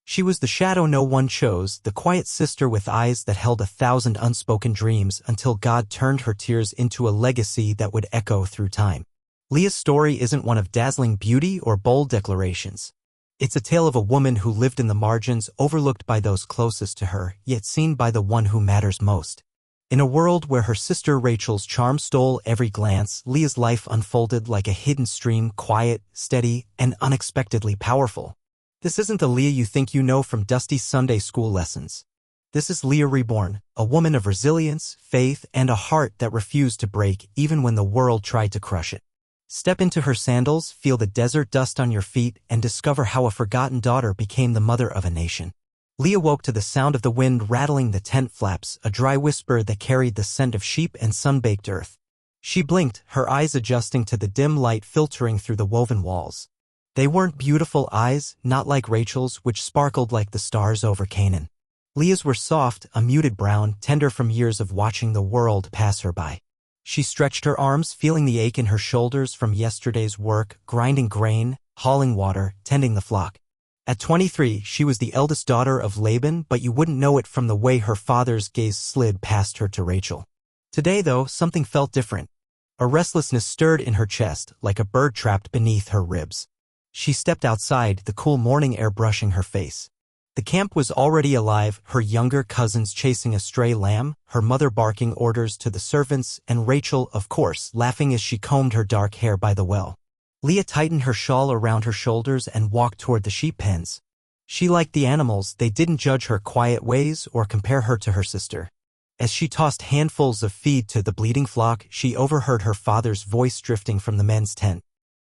She was the shadow no one chose, the quiet sister with eyes that held 1,000 unspoken dreams until God turned her tears into a legacy that would echo through time. Leah's story isn't one of dazzling beauty or bold declarations. It's a tale of a woman who lived in the margins, overlooked by those closest to her, yet seen by the one who matters most. In a world where her sister Rachel's charm stole every glance, Leah's life unfolded like a hidden stream, quiet, steady, and unexpectedly powerful. This isn't the Leah you think you know from dusty Sunday school lessons. This is Leah reborn, a woman of resilience, faith, and a heart that refused to break even when the world tried to crush it. Step into her sandals, feel the desert dust on your feet, and discover how a forgotten daughter became the mother of a nation. Leah woke to the sound of the wind rattling the tent flaps, a dry whisper that carried the scent of sheep and sun-baked earth. She blinked, her eyes adjusting to the dim light filtering through the woven walls. They weren't beautiful eyes, not like Rachel's, which sparkled like the stars over Canaan. Leah's were soft, a muted brown, tender from years of watching the world pass her by. She stretched her arms, feeling the ache in her shoulders from yesterday's work, grinding grain, hauling water, tending the flock. At 23, she was the eldest daughter of Laban, but you wouldn't know it from the way her father's gaze slid past her to Rachel. Today, though, something felt different. A restlessness stirred in her chest, like a bird trapped beneath her ribs. She stepped outside, the cool morning air brushing her face. The camp was already alive, her younger cousins chasing a stray lamb, her mother barking orders to the servants, and Rachel, of course, laughing as she combed her dark hair by the well. Leah tightened her shawl around her shoulders and walked toward the sheep pens. She liked the animals, they didn't judge her quiet ways or compare her to her sister. As she tossed handfuls of feed to the bleating flock, she overheard her father's voice drifting from the men's tent.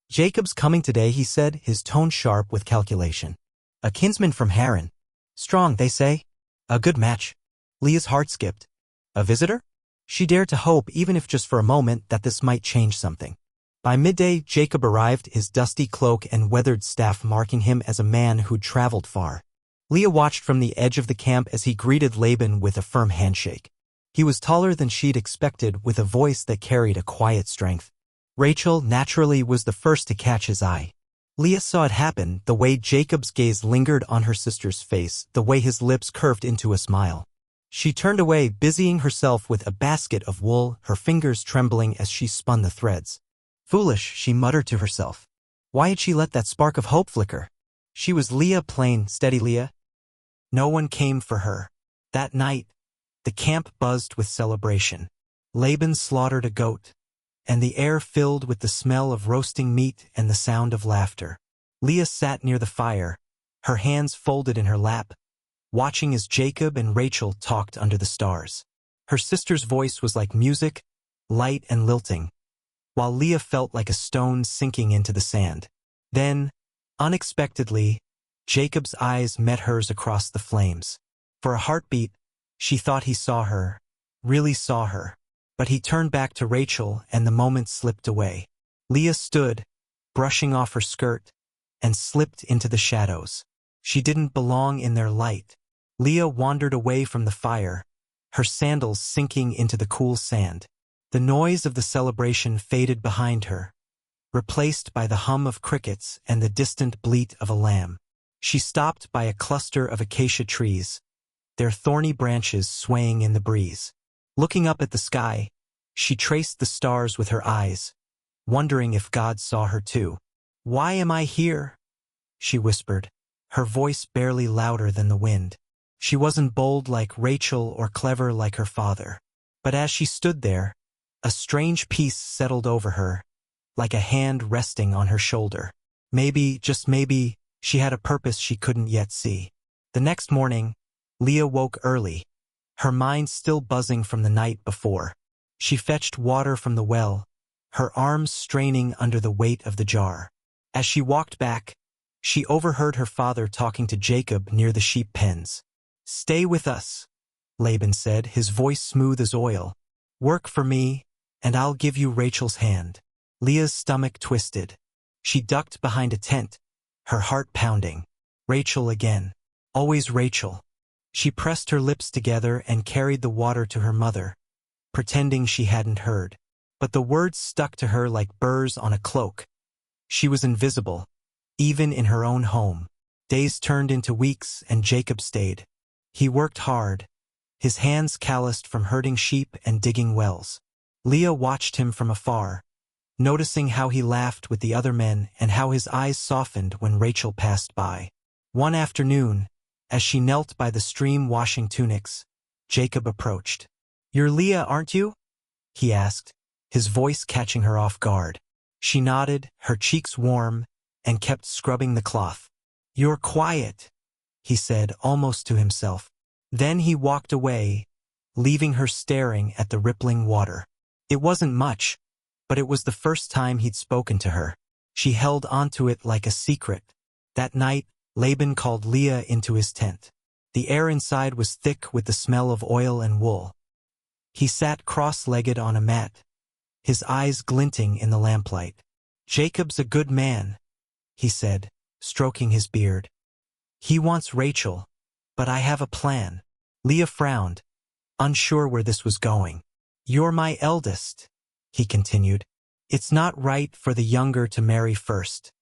"Jacob's coming today," he said, his tone sharp with calculation. "A kinsman from Haran. Strong, they say. A good match." Leah's heart skipped. A visitor? She dared to hope, even if just for a moment, that this might change something. By midday, Jacob arrived, his dusty cloak and weathered staff marking him as a man who'd traveled far. Leah watched from the edge of the camp as he greeted Laban with a firm handshake. He was taller than she'd expected, with a voice that carried a quiet strength. Rachel, naturally, was the first to catch his eye. Leah saw it happen, the way Jacob's gaze lingered on her sister's face, the way his lips curved into a smile. She turned away, busying herself with a basket of wool, her fingers trembling as she spun the threads. Foolish, she muttered to herself. Why had she let that spark of hope flicker? She was Leah, plain, steady Leah. No one came for her. That night, the camp buzzed with celebration. Laban slaughtered a goat, and the air filled with the smell of roasting meat and the sound of laughter. Leah sat near the fire, her hands folded in her lap, watching as Jacob and Rachel talked under the stars. Her sister's voice was like music, light and lilting, while Leah felt like a stone sinking into the sand. Then, unexpectedly, Jacob's eyes met hers across the flames. For a heartbeat, she thought he saw her, really saw her. But he turned back to Rachel, and the moment slipped away. Leah stood, brushing off her skirt, and slipped into the shadows. She didn't belong in their light. Leah wandered away from the fire, her sandals sinking into the cool sand. The noise of the celebration faded behind her, replaced by the hum of crickets and the distant bleat of a lamb. She stopped by a cluster of acacia trees, their thorny branches swaying in the breeze. Looking up at the sky, she traced the stars with her eyes, wondering if God saw her too. "Why am I here?" she whispered, her voice barely louder than the wind. She wasn't bold like Rachel or clever like her father. But as she stood there, a strange peace settled over her, like a hand resting on her shoulder. Maybe, just maybe, she had a purpose she couldn't yet see. The next morning, Leah woke early, her mind still buzzing from the night before. She fetched water from the well, her arms straining under the weight of the jar. As she walked back, she overheard her father talking to Jacob near the sheep pens. "Stay with us," Laban said, his voice smooth as oil. "Work for me, and I'll give you Rachel's hand." Leah's stomach twisted. She ducked behind a tent, her heart pounding. Rachel again. Always Rachel. She pressed her lips together and carried the water to her mother, pretending she hadn't heard. But the words stuck to her like burrs on a cloak. She was invisible, even in her own home. Days turned into weeks and Jacob stayed. He worked hard, his hands calloused from herding sheep and digging wells. Leah watched him from afar, noticing how he laughed with the other men and how his eyes softened when Rachel passed by. One afternoon, as she knelt by the stream washing tunics, Jacob approached. "You're Leah, aren't you?" he asked, his voice catching her off guard. She nodded, her cheeks warm, and kept scrubbing the cloth. "You're quiet," he said, almost to himself. Then he walked away, leaving her staring at the rippling water. It wasn't much, but it was the first time he'd spoken to her. She held onto it like a secret. That night, Laban called Leah into his tent. The air inside was thick with the smell of oil and wool. He sat cross-legged on a mat, his eyes glinting in the lamplight. "Jacob's a good man," he said, stroking his beard. "He wants Rachel, but I have a plan." Leah frowned, unsure where this was going. "You're my eldest," he continued. "It's not right for the younger to marry first.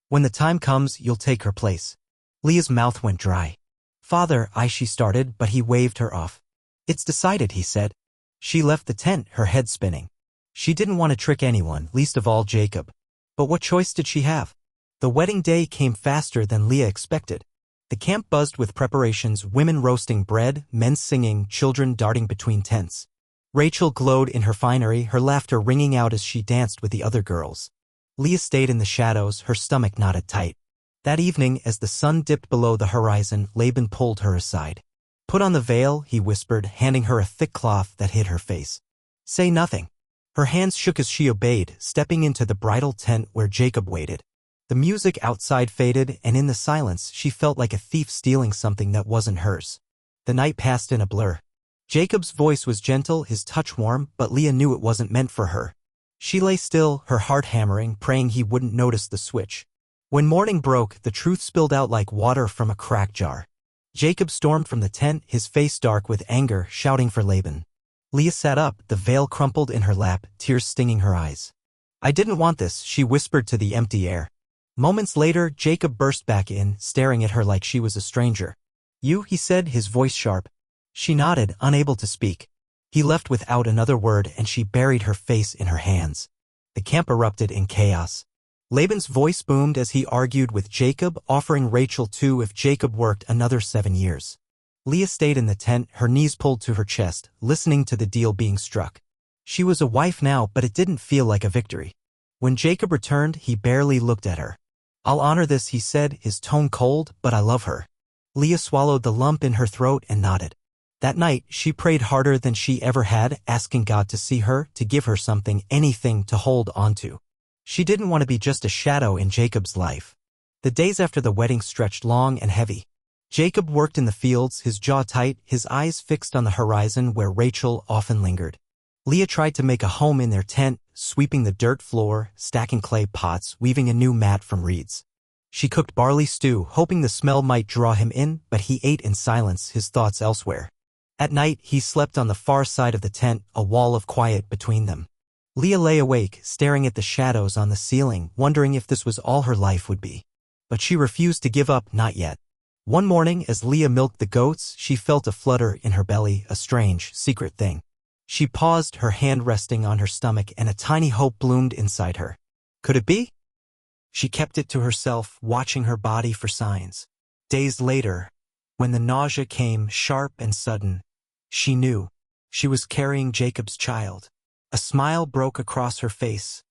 When the time comes, you'll take her place." Leah's mouth went dry. "Father," she started, but he waved her off. "It's decided," he said. She left the tent, her head spinning. She didn't want to trick anyone, least of all Jacob. But what choice did she have? The wedding day came faster than Leah expected. The camp buzzed with preparations, women roasting bread, men singing, children darting between tents. Rachel glowed in her finery, her laughter ringing out as she danced with the other girls. Leah stayed in the shadows, her stomach knotted tight. That evening, as the sun dipped below the horizon, Laban pulled her aside. "Put on the veil," he whispered, handing her a thick cloth that hid her face. "Say nothing." Her hands shook as she obeyed, stepping into the bridal tent where Jacob waited. The music outside faded, and in the silence, she felt like a thief stealing something that wasn't hers. The night passed in a blur. Jacob's voice was gentle, his touch warm, but Leah knew it wasn't meant for her. She lay still, her heart hammering, praying he wouldn't notice the switch. When morning broke, the truth spilled out like water from a cracked jar. Jacob stormed from the tent, his face dark with anger, shouting for Laban. Leah sat up, the veil crumpled in her lap, tears stinging her eyes. "I didn't want this," she whispered to the empty air. Moments later, Jacob burst back in, staring at her like she was a stranger. "You," he said, his voice sharp. She nodded, unable to speak. He left without another word, and she buried her face in her hands. The camp erupted in chaos. Laban's voice boomed as he argued with Jacob, offering Rachel too if Jacob worked another 7 years. Leah stayed in the tent, her knees pulled to her chest, listening to the deal being struck. She was a wife now, but it didn't feel like a victory. When Jacob returned, he barely looked at her. "I'll honor this," he said, his tone cold, "but I love her." Leah swallowed the lump in her throat and nodded. That night, she prayed harder than she ever had, asking God to see her, to give her something, anything to hold onto. She didn't want to be just a shadow in Jacob's life. The days after the wedding stretched long and heavy. Jacob worked in the fields, his jaw tight, his eyes fixed on the horizon where Rachel often lingered. Leah tried to make a home in their tent, sweeping the dirt floor, stacking clay pots, weaving a new mat from reeds. She cooked barley stew, hoping the smell might draw him in, but he ate in silence, his thoughts elsewhere. At night, he slept on the far side of the tent, a wall of quiet between them. Leah lay awake, staring at the shadows on the ceiling, wondering if this was all her life would be. But she refused to give up, not yet. One morning, as Leah milked the goats, she felt a flutter in her belly, a strange, secret thing. She paused, her hand resting on her stomach, and a tiny hope bloomed inside her. Could it be? She kept it to herself, watching her body for signs. Days later, when the nausea came, sharp and sudden, she knew. She was carrying Jacob's child. A smile broke across her face,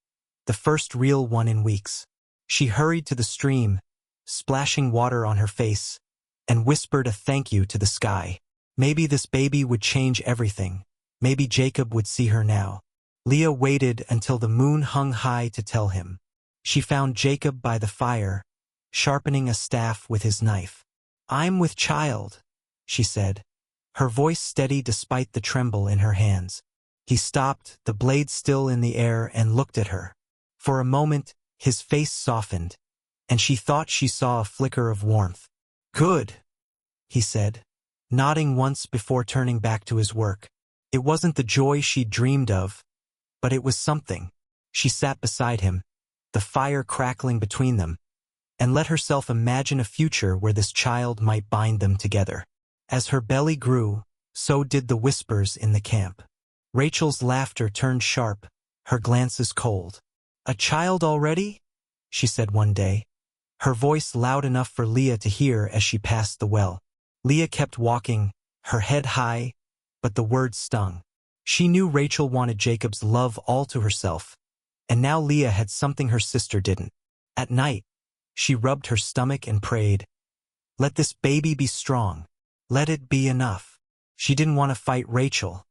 the first real one in weeks. She hurried to the stream, splashing water on her face, and whispered a thank you to the sky. Maybe this baby would change everything. Maybe Jacob would see her now. Leah waited until the moon hung high to tell him. She found Jacob by the fire, sharpening a staff with his knife. "I'm with child," she said, her voice steady despite the tremble in her hands. He stopped, the blade still in the air, and looked at her. For a moment, his face softened, and she thought she saw a flicker of warmth. "Good," he said, nodding once before turning back to his work. It wasn't the joy she'd dreamed of, but it was something. She sat beside him, the fire crackling between them, and let herself imagine a future where this child might bind them together. As her belly grew, so did the whispers in the camp. Rachel's laughter turned sharp, her glances cold. "A child already?" she said one day, her voice loud enough for Leah to hear as she passed the well. Leah kept walking, her head high, but the words stung. She knew Rachel wanted Jacob's love all to herself, and now Leah had something her sister didn't. At night, she rubbed her stomach and prayed, "Let this baby be strong. Let it be enough." She didn't want to fight Rachel.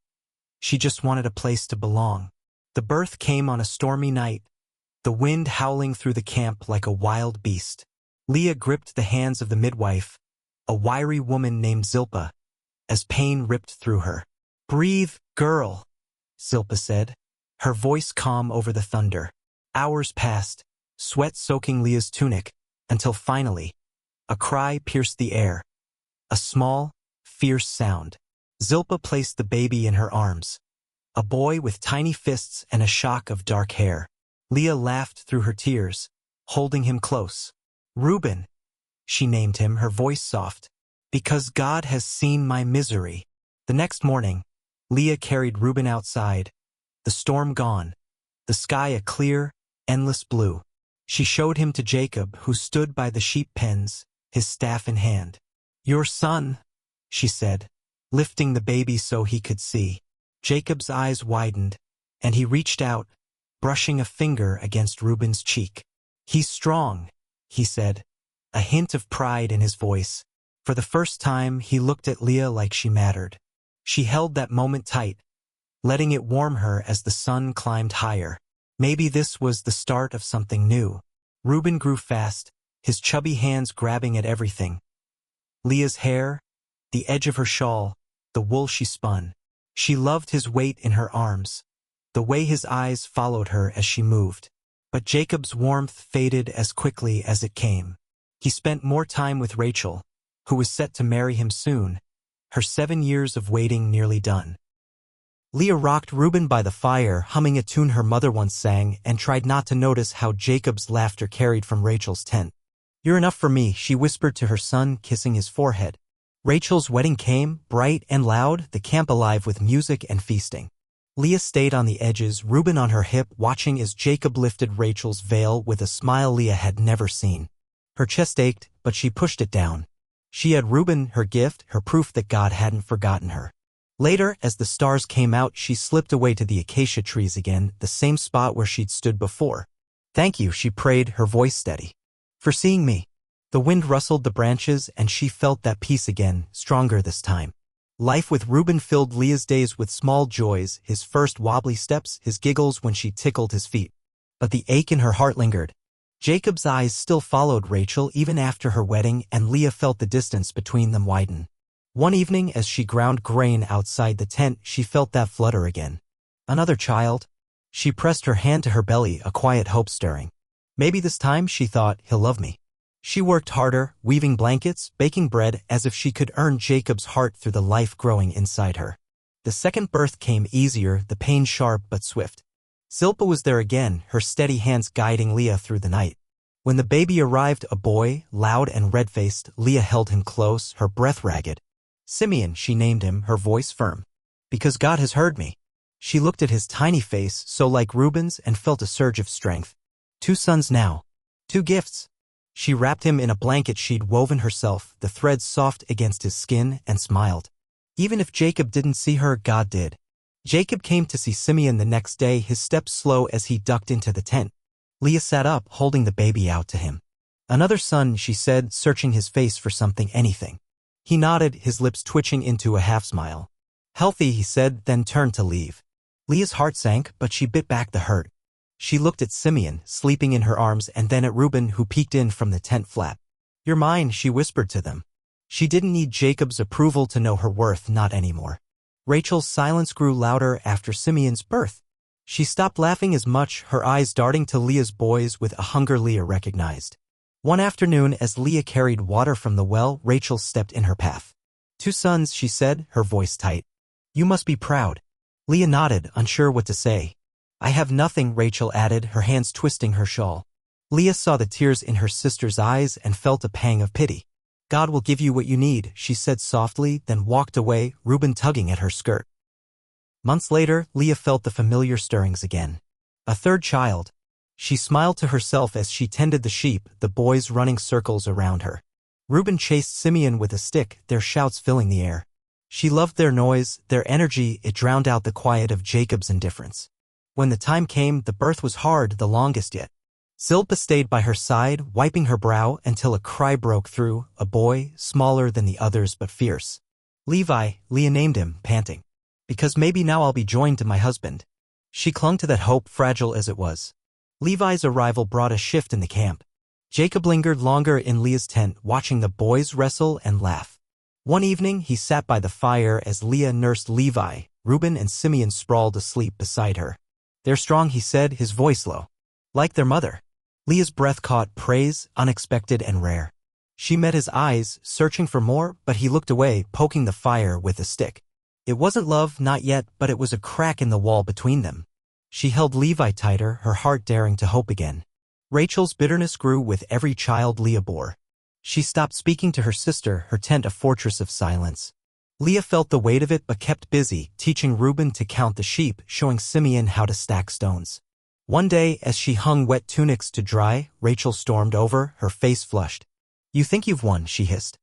She just wanted a place to belong. The birth came on a stormy night, the wind howling through the camp like a wild beast. Leah gripped the hands of the midwife, a wiry woman named Zilpah, as pain ripped through her. "Breathe, girl," Zilpah said, her voice calm over the thunder. Hours passed, sweat soaking Leah's tunic, until finally, a cry pierced the air. A small, fierce sound. Zilpah placed the baby in her arms. A boy with tiny fists and a shock of dark hair. Leah laughed through her tears, holding him close. "Reuben," she named him, her voice soft, "because God has seen my misery." The next morning, Leah carried Reuben outside, the storm gone, the sky a clear, endless blue. She showed him to Jacob, who stood by the sheep pens, his staff in hand. "Your son," she said, lifting the baby so he could see. Jacob's eyes widened, and he reached out, brushing a finger against Reuben's cheek. "He's strong," he said, a hint of pride in his voice. For the first time, he looked at Leah like she mattered. She held that moment tight, letting it warm her as the sun climbed higher. Maybe this was the start of something new. Reuben grew fast, his chubby hands grabbing at everything. Leah's hair, the edge of her shawl, the wool she spun. She loved his weight in her arms, the way his eyes followed her as she moved. But Jacob's warmth faded as quickly as it came. He spent more time with Rachel, who was set to marry him soon, her 7 years of waiting nearly done. Leah rocked Reuben by the fire, humming a tune her mother once sang, and tried not to notice how Jacob's laughter carried from Rachel's tent. "You're enough for me," she whispered to her son, kissing his forehead. Rachel's wedding came, bright and loud, the camp alive with music and feasting. Leah stayed on the edges, Reuben on her hip, watching as Jacob lifted Rachel's veil with a smile Leah had never seen. Her chest ached, but she pushed it down. She had Reuben, her gift, her proof that God hadn't forgotten her. Later, as the stars came out, she slipped away to the acacia trees again, the same spot where she'd stood before. "Thank you," she prayed, her voice steady, "for seeing me." The wind rustled the branches, and she felt that peace again, stronger this time. Life with Reuben filled Leah's days with small joys, his first wobbly steps, his giggles when she tickled his feet. But the ache in her heart lingered. Jacob's eyes still followed Rachel even after her wedding, and Leah felt the distance between them widen. One evening, as she ground grain outside the tent, she felt that flutter again. Another child? She pressed her hand to her belly, a quiet hope stirring. Maybe this time, she thought, he'll love me. She worked harder, weaving blankets, baking bread, as if she could earn Jacob's heart through the life growing inside her. The second birth came easier, the pain sharp but swift. Zilpah was there again, her steady hands guiding Leah through the night. When the baby arrived, a boy, loud and red-faced, Leah held him close, her breath ragged. "Simeon," she named him, her voice firm. "Because God has heard me." She looked at his tiny face, so like Reuben's, and felt a surge of strength. 2 sons now. 2 gifts. She wrapped him in a blanket she'd woven herself, the threads soft against his skin, and smiled. Even if Jacob didn't see her, God did. Jacob came to see Simeon the next day, his steps slow as he ducked into the tent. Leah sat up, holding the baby out to him. "Another son," she said, searching his face for something, anything. He nodded, his lips twitching into a half-smile. "Healthy," he said, then turned to leave. Leah's heart sank, but she bit back the hurt. She looked at Simeon, sleeping in her arms, and then at Reuben, who peeked in from the tent flap. "You're mine," she whispered to them. She didn't need Jacob's approval to know her worth, not anymore. Rachel's silence grew louder after Simeon's birth. She stopped laughing as much, her eyes darting to Leah's boys with a hunger Leah recognized. One afternoon, as Leah carried water from the well, Rachel stepped in her path. "2 sons," she said, her voice tight. "You must be proud." Leah nodded, unsure what to say. "I have nothing," Rachel added, her hands twisting her shawl. Leah saw the tears in her sister's eyes and felt a pang of pity. God will give you what you need, she said softly, then walked away, Reuben tugging at her skirt. Months later, Leah felt the familiar stirrings again. A third child. She smiled to herself as she tended the sheep, the boys running circles around her. Reuben chased Simeon with a stick, their shouts filling the air. She loved their noise, their energy, it drowned out the quiet of Jacob's indifference. When the time came, the birth was hard, the longest yet. Zilpah stayed by her side, wiping her brow until a cry broke through, a boy, smaller than the others but fierce. Levi, Leah named him, panting. Because maybe now I'll be joined to my husband. She clung to that hope, fragile as it was. Levi's arrival brought a shift in the camp. Jacob lingered longer in Leah's tent, watching the boys wrestle and laugh. One evening, he sat by the fire as Leah nursed Levi. Reuben and Simeon sprawled asleep beside her. They're strong, he said, his voice low. Like their mother. Leah's breath caught praise, unexpected and rare. She met his eyes, searching for more, but he looked away, poking the fire with a stick. It wasn't love, not yet, but it was a crack in the wall between them. She held Levi tighter, her heart daring to hope again. Rachel's bitterness grew with every child Leah bore. She stopped speaking to her sister, her tent a fortress of silence. Leah felt the weight of it but kept busy, teaching Reuben to count the sheep, showing Simeon how to stack stones. One day, as she hung wet tunics to dry, Rachel stormed over, her face flushed. You think you've won, she hissed.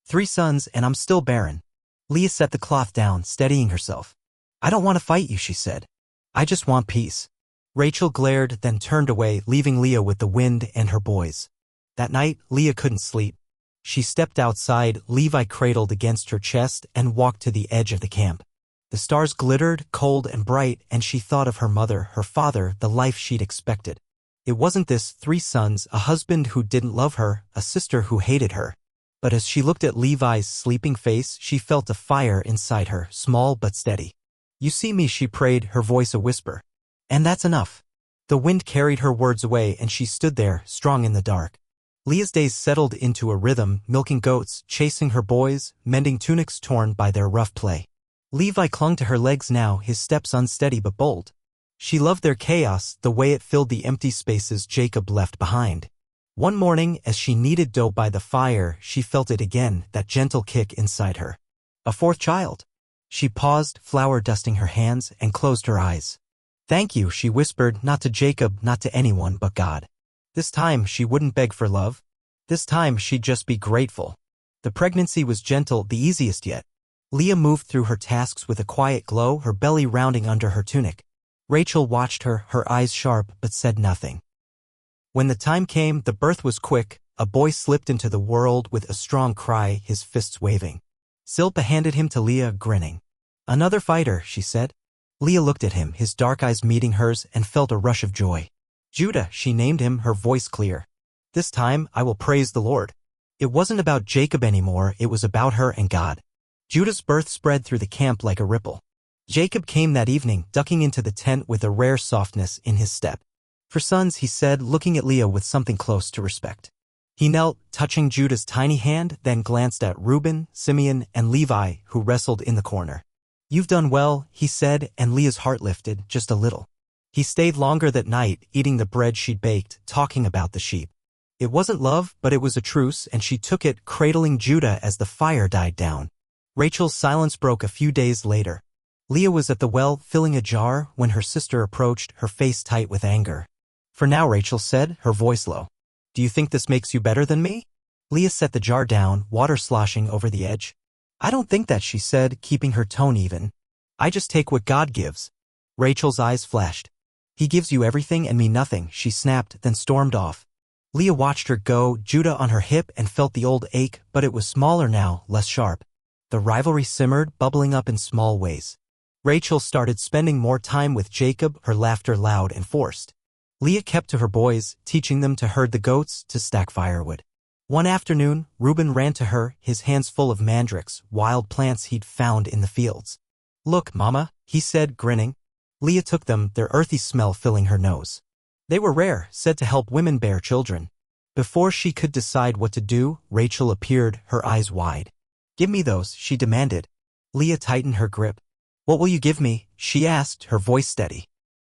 3 sons and I'm still barren. Leah set the cloth down, steadying herself. I don't want to fight you, she said. I just want peace. Rachel glared, then turned away, leaving Leah with the wind and her boys. That night, Leah couldn't sleep. She stepped outside, Levi cradled against her chest, and walked to the edge of the camp. The stars glittered, cold and bright, and she thought of her mother, her father, the life she'd expected. It wasn't this, 3 sons, a husband who didn't love her, a sister who hated her. But as she looked at Levi's sleeping face, she felt a fire inside her, small but steady. You see me, she prayed, her voice a whisper. And that's enough. The wind carried her words away and she stood there, strong in the dark. Leah's days settled into a rhythm, milking goats, chasing her boys, mending tunics torn by their rough play. Levi clung to her legs now, his steps unsteady but bold. She loved their chaos, the way it filled the empty spaces Jacob left behind. One morning, as she kneaded dough by the fire, she felt it again, that gentle kick inside her. A 4th child. She paused, flour dusting her hands, and closed her eyes. Thank you, she whispered, not to Jacob, not to anyone but God. This time, she wouldn't beg for love. This time, she'd just be grateful. The pregnancy was gentle, the easiest yet. Leah moved through her tasks with a quiet glow, her belly rounding under her tunic. Rachel watched her, her eyes sharp, but said nothing. When the time came, the birth was quick. A boy slipped into the world with a strong cry, his fists waving. Zilpah handed him to Leah, grinning. Another fighter, she said. Leah looked at him, his dark eyes meeting hers, and felt a rush of joy. Judah, she named him, her voice clear. This time, I will praise the Lord. It wasn't about Jacob anymore, it was about her and God. Judah's birth spread through the camp like a ripple. Jacob came that evening, ducking into the tent with a rare softness in his step. For sons, he said, looking at Leah with something close to respect. He knelt, touching Judah's tiny hand, then glanced at Reuben, Simeon, and Levi, who wrestled in the corner. You've done well, he said, and Leah's heart lifted, just a little. He stayed longer that night, eating the bread she'd baked, talking about the sheep. It wasn't love, but it was a truce, and she took it, cradling Judah as the fire died down. Rachel's silence broke a few days later. Leah was at the well, filling a jar, when her sister approached, her face tight with anger. For now, Rachel said, her voice low. Do you think this makes you better than me? Leah set the jar down, water sloshing over the edge. I don't think that, she said, keeping her tone even. I just take what God gives. Rachel's eyes flashed. He gives you everything and me nothing, she snapped, then stormed off. Leah watched her go, Judah on her hip, and felt the old ache, but it was smaller now, less sharp. The rivalry simmered, bubbling up in small ways. Rachel started spending more time with Jacob, her laughter loud and forced. Leah kept to her boys, teaching them to herd the goats, to stack firewood. One afternoon, Reuben ran to her, his hands full of mandrakes, wild plants he'd found in the fields. Look, Mama, he said, grinning. Leah took them, their earthy smell filling her nose. They were rare, said to help women bear children. Before she could decide what to do, Rachel appeared, her eyes wide. Give me those, she demanded. Leah tightened her grip. What will you give me? She asked, her voice steady.